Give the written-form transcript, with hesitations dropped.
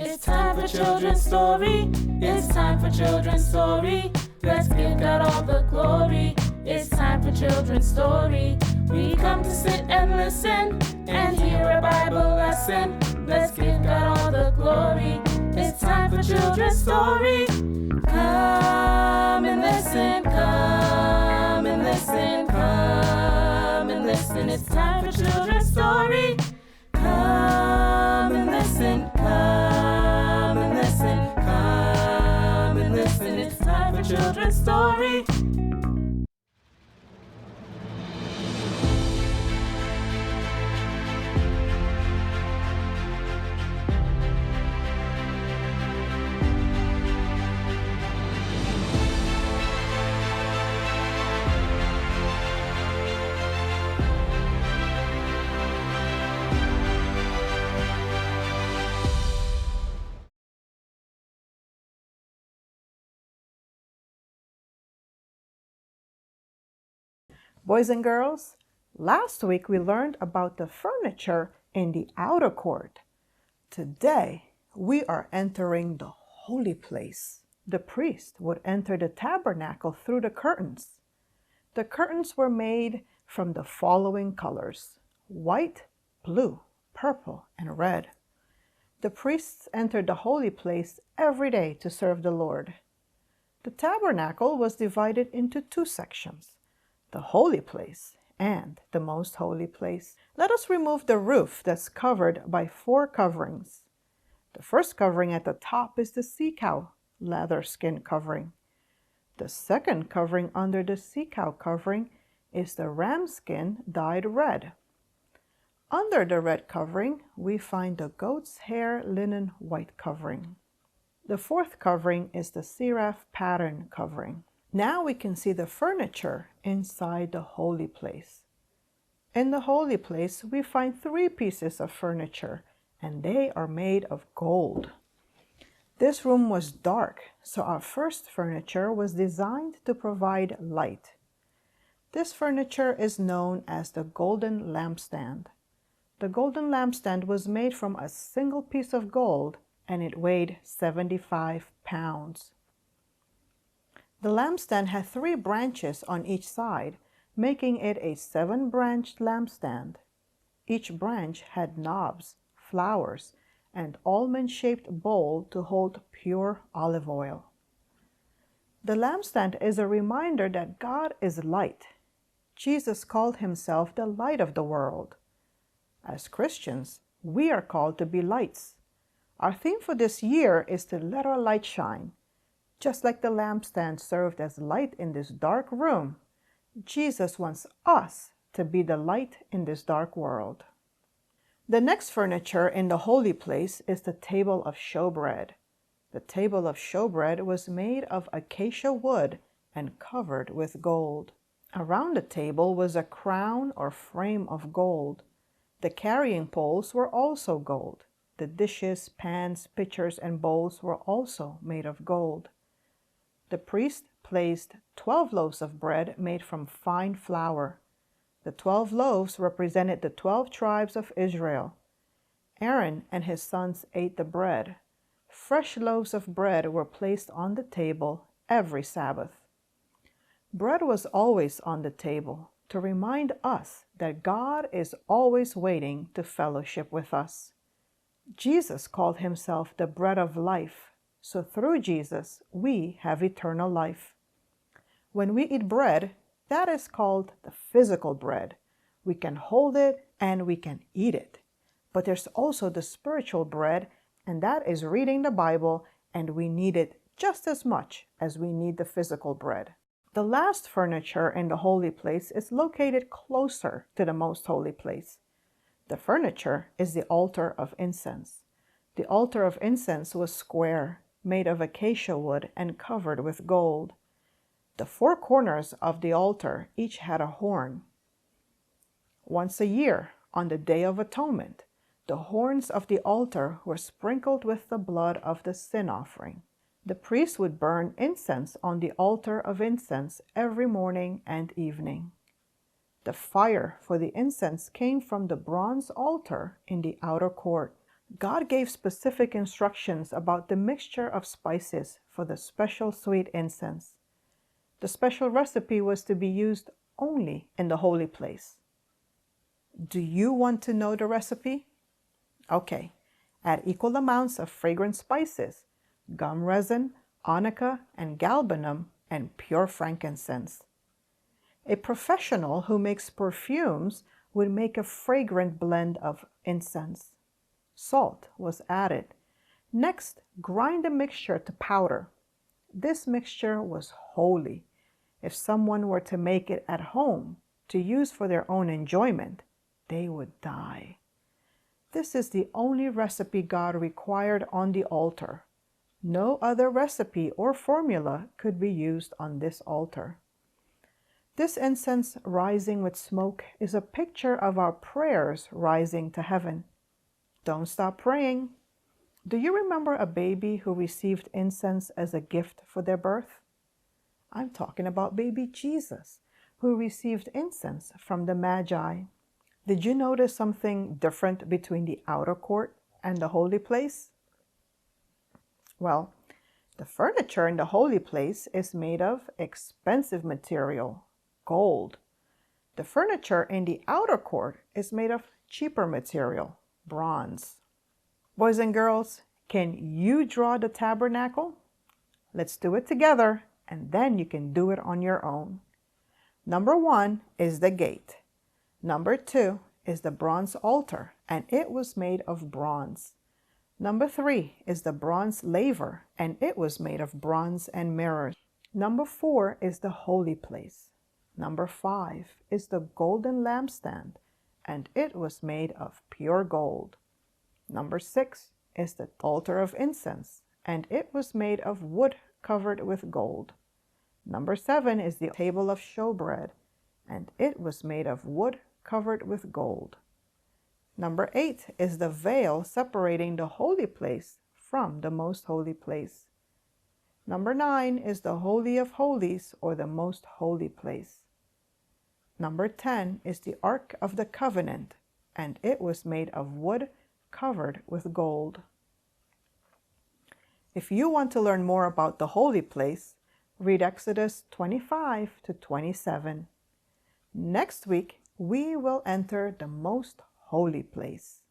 It's time for children's story. It's time for children's story. Let's give God all the glory. It's time for children's story. We come to sit and listen and hear a Bible lesson. Let's give God all the glory. It's time for children's story. Come and listen, come and listen, come and listen. It's time for children's story. Come and listen, come and listen, come and listen. It's time for children's story. Boys and girls, last week we learned about the furniture in the outer court. Today, we are entering the holy place. The priest would enter the tabernacle through the curtains. The curtains were made from the following colors: white, blue, purple, and red. The priests entered the holy place every day to serve the Lord. The tabernacle was divided into two sections: the holy place and the most holy place. Let us remove the roof that's covered by 4 coverings. The first covering at the top is the sea cow leather skin covering. The second covering under the sea cow covering is the ram skin dyed red. Under the red covering, we find the goat's hair linen white covering. The fourth covering is the seraph pattern covering. Now we can see the furniture inside the holy place. In the holy place, we find 3 pieces of furniture, and they are made of gold. This room was dark, so our first furniture was designed to provide light. This furniture is known as the golden lampstand. The golden lampstand was made from a single piece of gold, and it weighed 75 pounds. The lampstand had 3 branches on each side, making it a 7-branched lampstand. Each branch had knobs, flowers, and almond-shaped bowl to hold pure olive oil. The lampstand is a reminder that God is light. Jesus called himself the light of the world. As Christians, we are called to be lights. Our theme for this year is to let our light shine. Just like the lampstand served as light in this dark room, Jesus wants us to be the light in this dark world. The next furniture in the holy place is the table of showbread. The table of showbread was made of acacia wood and covered with gold. Around the table was a crown or frame of gold. The carrying poles were also gold. The dishes, pans, pitchers, and bowls were also made of gold. The priest placed 12 loaves of bread made from fine flour. The 12 loaves represented the 12 tribes of Israel. Aaron and his sons ate the bread. Fresh loaves of bread were placed on the table every Sabbath. Bread was always on the table to remind us that God is always waiting to fellowship with us. Jesus called himself the bread of life. So through Jesus, we have eternal life. When we eat bread, that is called the physical bread. We can hold it and we can eat it. But there's also the spiritual bread, and that is reading the Bible, and we need it just as much as we need the physical bread. The last furniture in the holy place is located closer to the most holy place. The furniture is the altar of incense. The altar of incense was square, made of acacia wood and covered with gold. The 4 corners of the altar each had a horn. Once a year, on the Day of Atonement, the horns of the altar were sprinkled with the blood of the sin offering. The priest would burn incense on the altar of incense every morning and evening. The fire for the incense came from the bronze altar in the outer court. God gave specific instructions about the mixture of spices for the special sweet incense. The special recipe was to be used only in the holy place. Do you want to know the recipe? Okay, add equal amounts of fragrant spices, gum resin, onycha, and galbanum, and pure frankincense. A professional who makes perfumes would make a fragrant blend of incense. Salt was added. Next, grind the mixture to powder. This mixture was holy. If someone were to make it at home to use for their own enjoyment, they would die. This is the only recipe God required on the altar. No other recipe or formula could be used on this altar. This incense rising with smoke is a picture of our prayers rising to heaven. Don't stop praying. Do you remember a baby who received incense as a gift for their birth? I'm talking about baby Jesus, who received incense from the Magi. Did you notice something different between the outer court and the holy place? Well, the furniture in the holy place is made of expensive material, gold. The furniture in the outer court is made of cheaper material, bronze. Boys and girls, can you draw the tabernacle? Let's do it together, and then you can do it on your own. Number 1 is the gate. Number 2 is the bronze altar, and it was made of bronze. Number 3 is the bronze laver, and it was made of bronze and mirrors. Number 4 is the holy place. Number 5 is the golden lampstand, and it was made of pure gold. Number 6 is the altar of incense, and it was made of wood covered with gold. Number 7 is the table of showbread, and it was made of wood covered with gold. Number 8 is the veil separating the holy place from the most holy place. Number 9 is the Holy of Holies, or the most holy place. Number 10 is the Ark of the Covenant, and it was made of wood covered with gold. If you want to learn more about the holy place, read Exodus 25 to 27. Next week, we will enter the most holy place.